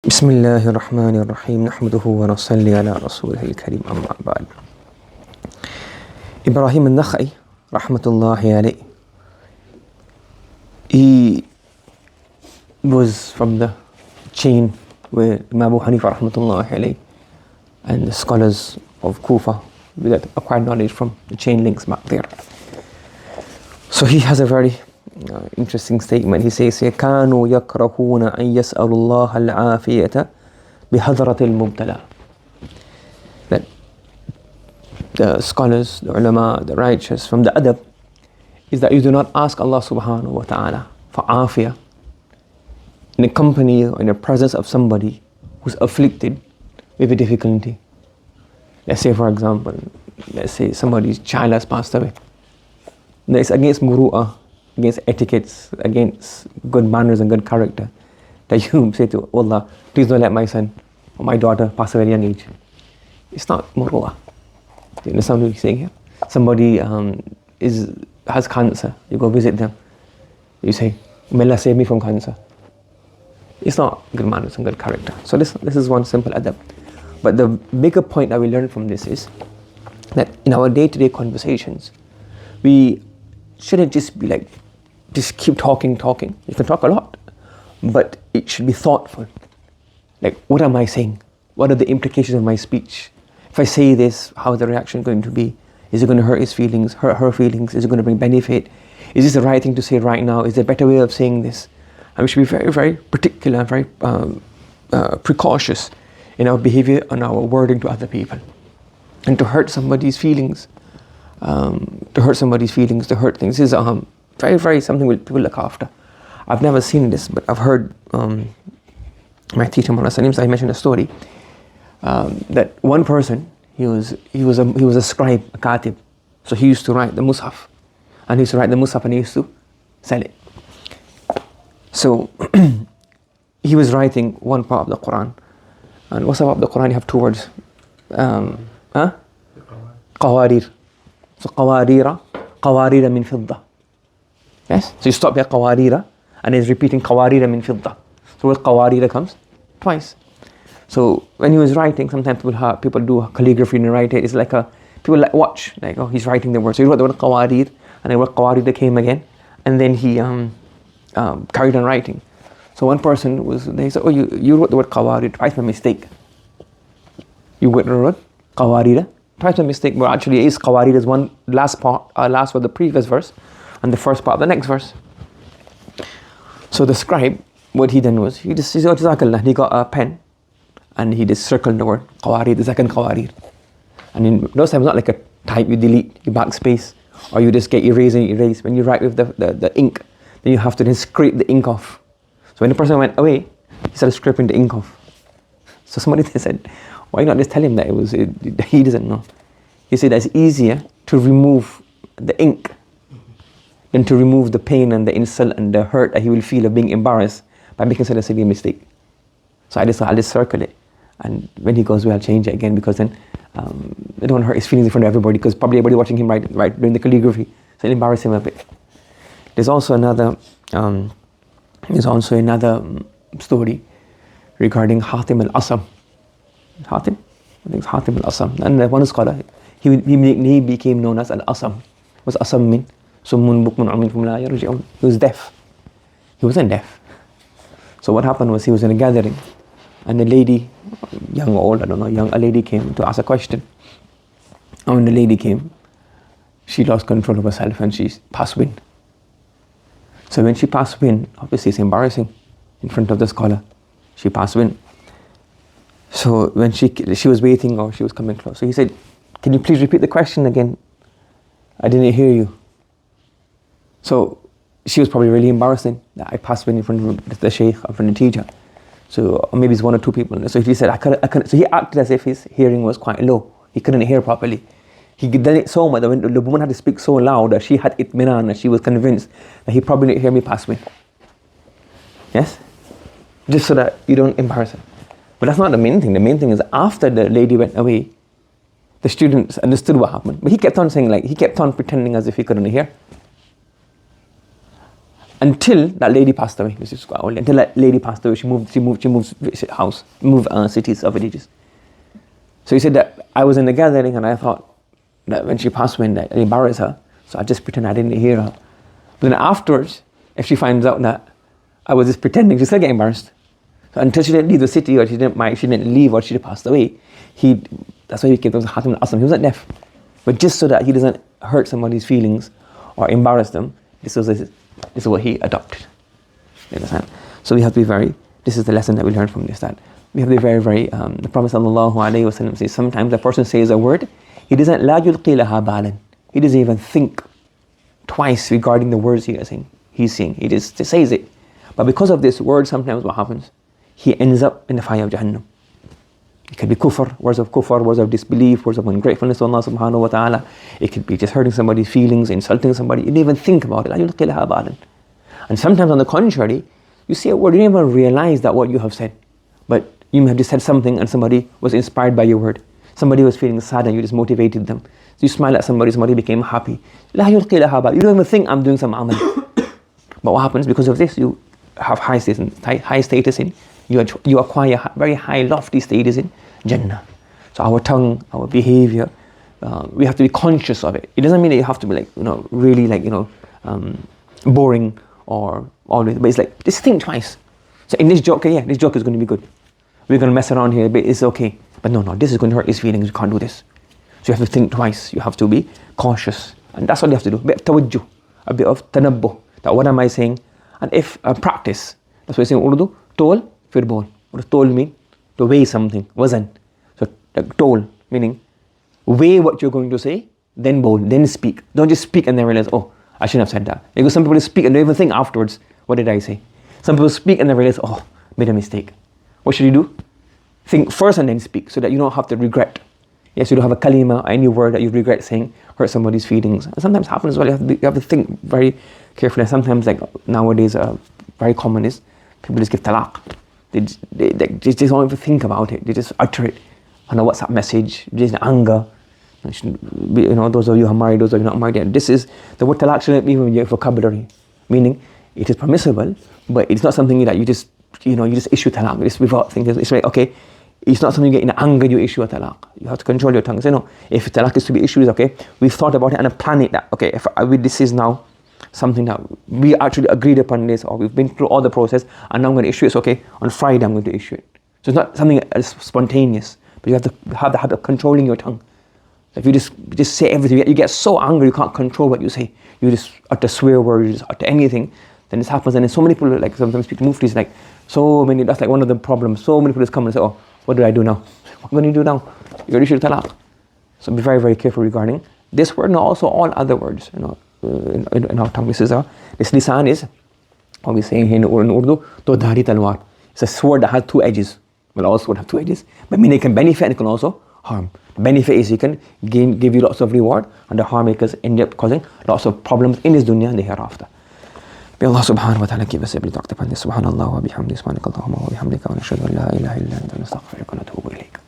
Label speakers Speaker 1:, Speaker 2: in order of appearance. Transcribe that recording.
Speaker 1: بسم الله الرحمن الرحيم نحمده ونصلي على رسوله الكريم أما بعد. Ibrahim al-Nakhai rahmatullahi alayh, he was from the chain where Imam Abu Hanifa rahmatullahi alayh and the scholars of Kufa that acquired knowledge from the chain links back there. So he has a very interesting statement. He says, كانوا يكرهون أن يسألوا الله العافية بحضرة المبتلى. That the scholars, the ulama, the righteous, from the adab is that you do not ask Allah subhanahu wa ta'ala for afiyah in the company or in the presence of somebody who's afflicted with a difficulty. Let's say, for example, let's say somebody's child has passed away. It's against muru'ah, against etiquettes, against good manners and good character that you say to Allah, please don't let my son or my daughter pass away at a young age. It's not muru'ah. You understand what he's saying here? Somebody has cancer, you go visit them, you say, may Allah save me from cancer. It's not good manners and good character. So this is one simple adab. But the bigger point that we learn from this is that in our day-to-day conversations, we shouldn't just be like, just keep talking. You can talk a lot, but it should be thoughtful. Like, what am I saying? What are the implications of my speech? If I say this, how is the reaction going to be? Is it going to hurt his feelings, hurt her feelings? Is it going to bring benefit? Is this the right thing to say right now? Is there a better way of saying this? And we should be very, very particular and very precautious in our behavior and our wording to other people. And to hurt somebody's feelings, to hurt things is very, very something people look after. I've never seen this, but I've heard my teacher Mullah Salim Sahib mentioned a story that one person, he was a scribe, a katib. So he used to write the mushaf, and he used to sell it. So he was writing one part of the Quran, and what's about the Quran? You have two words, qawarir. So qawarira min fidda. Yes? So you stop here, qawarira, and he's repeating qawarira min fidda. So word qawarira comes twice. So when he was writing, sometimes people do calligraphy and write it. It's like people watch, like, oh, he's writing the word. So he wrote the word qawarir, and the word qawarira came again, and then he carried on writing. So one person they said, oh, you wrote the word qawarir twice by mistake. You wrote the word qawarira twice by mistake, but actually it is qawarir is one last part, last for the previous verse, and the first part of the next verse. So the scribe, what he done was, he said, oh, Jazakallah, he got a pen, and he just circled the word qawarir, the second qawarir. And in those times, not like a type you delete, you backspace, or you just get erase and erase. When you write with the ink, then you have to then scrape the ink off. So when the person went away, he started scraping the ink off. So somebody said, why not just tell him that he doesn't know? He said it's easier to remove the ink than to remove the pain and the insult and the hurt that he will feel of being embarrassed by making such a silly mistake. So I'll just circle it, and when he goes away, I'll change it again, because then I don't hurt his feelings in front of everybody, because probably everybody watching him write doing the calligraphy, so it'll embarrass him a bit. There's also another story regarding Hatim al-Asam. Hatim? I think it's Hatim al-Asam. And one scholar, he became known as al-Asam. What's Asam mean? Summun bukmun umyun la yarji'un. He was deaf. He wasn't deaf. So what happened was, he was in a gathering, and a lady, young or old, I don't know, a lady came to ask a question. And when the lady came, she lost control of herself and she passed wind. So when she passed wind, obviously it's embarrassing in front of the scholar. She passed wind. So when she was waiting, or she was coming close, so he said, can you please repeat the question again? I didn't hear you. So she was probably really embarrassing that I passed wind in front of the sheikh, in front of the teacher. So, or maybe it's one or two people. So he said, I couldn't. So he acted as if his hearing was quite low. He couldn't hear properly. He done it so much that when the woman had to speak so loud that she had itminan, and she was convinced that he probably didn't hear me pass wind. Yes? Just so that you don't embarrass her. But that's not the main thing. The main thing is, after the lady went away, the students understood what happened. But he kept on saying, he kept on pretending as if he couldn't hear. until that lady passed away. This is quite old. Until that lady passed away, she moved house, moved cities or villages. So he said that I was in the gathering and I thought that when she passed away, that it embarrassed her. So I just pretend I didn't hear her. But then afterwards, if she finds out that I was just pretending, she still get embarrassed. So until she didn't leave the city, or she didn't leave, or she passed away, that's why he came to Hatim al-Aslam. He wasn't deaf. But just so that he doesn't hurt somebody's feelings or embarrass them, this is what he adopted. You understand? So we have to be this is the lesson that we learn from this, that we have to be very, the Prophet ﷺ says, sometimes a person says a word, he doesn't, لا يلقي لها بالا. He doesn't even think twice regarding the words he's saying. He just says it. But because of this word, sometimes what happens? He ends up in the fire of Jahannam. It could be kufr, words of disbelief, words of ungratefulness to Allah subhanahu wa ta'ala. It could be just hurting somebody's feelings, insulting somebody. You didn't even think about it. And sometimes on the contrary, you say a word, you didn't even realize that what you have said. But you may have just said something and somebody was inspired by your word. Somebody was feeling sad and you just motivated them. So you smile at somebody became happy. You don't even think I'm doing some amal. But what happens? Because of this, you have high status in, you acquire very high, lofty status in Jannah. So our tongue, our behavior, we have to be conscious of it. It doesn't mean that you have to be really boring or always, but it's like, just think twice. So in this joke, this joke is going to be good. We're going to mess around here, but it's okay. But no, this is going to hurt his feelings. You can't do this. So you have to think twice. You have to be cautious. And that's what you have to do. A bit of tawajjuh, a bit of tanabbuh. That what am I saying? And if practice, that's what we say in Urdu, tol, fir bol. What does tol mean? To weigh something, wazan. So tol, meaning weigh what you're going to say, then bowl, then speak. Don't just speak and then realize, oh, I shouldn't have said that. Because some people speak and don't even think afterwards, what did I say? Some people speak and then realize, oh, made a mistake. What should you do? Think first and then speak, so that you don't have to regret. Yes, you don't have a kalima or any word that you regret saying hurt somebody's feelings. And sometimes happens as well. You have to think very carefully. And sometimes, like nowadays, very common is people just give talaq. They just don't even think about it. They just utter it on a WhatsApp message, just in anger. Those of you who are married, those of you not married. This is the word talaq shouldn't be in your vocabulary. Meaning, it is permissible, but it's not something that you just issue talaq. It's without thinking. It's like, okay, it's not something you get in anger, you issue a talaq. You have to control your tongue. Say, no, if talaq is to be issued, okay, we've thought about it and planned it that, okay, if this is now something that we actually agreed upon this, or we've been through all the process, and now I'm going to issue it. It's okay, on Friday I'm going to issue it. So it's not something that's spontaneous, but you have to have the habit of controlling your tongue. If you just say everything, you get so angry you can't control what you say. You just utter swear words, you just utter anything, then this happens. And then so many people, like sometimes speak muftis, like so many, that's like one of the problems. So many people just come and say, oh, what do I do now? What am I going to do now? You're going to issue talaq. So be very, very careful regarding this word and also all other words, in our tongue. This lisan is, what we say in Urdu, to dhari talwar. It's a sword that has two edges. Well, all swords have two edges. But meaning it can benefit and it can also harm. The benefit is it can give you lots of reward, and the harm makers end up causing lots of problems in this dunya and the hereafter. May Allah subhanahu wa ta'ala give us ability to act upon this. Subhanallah wa bihamdi, subhanakallahumma wa bihamdika, wa nashhadu an la ilaha illa anta, nastaghfiruka wa natubu ilayk.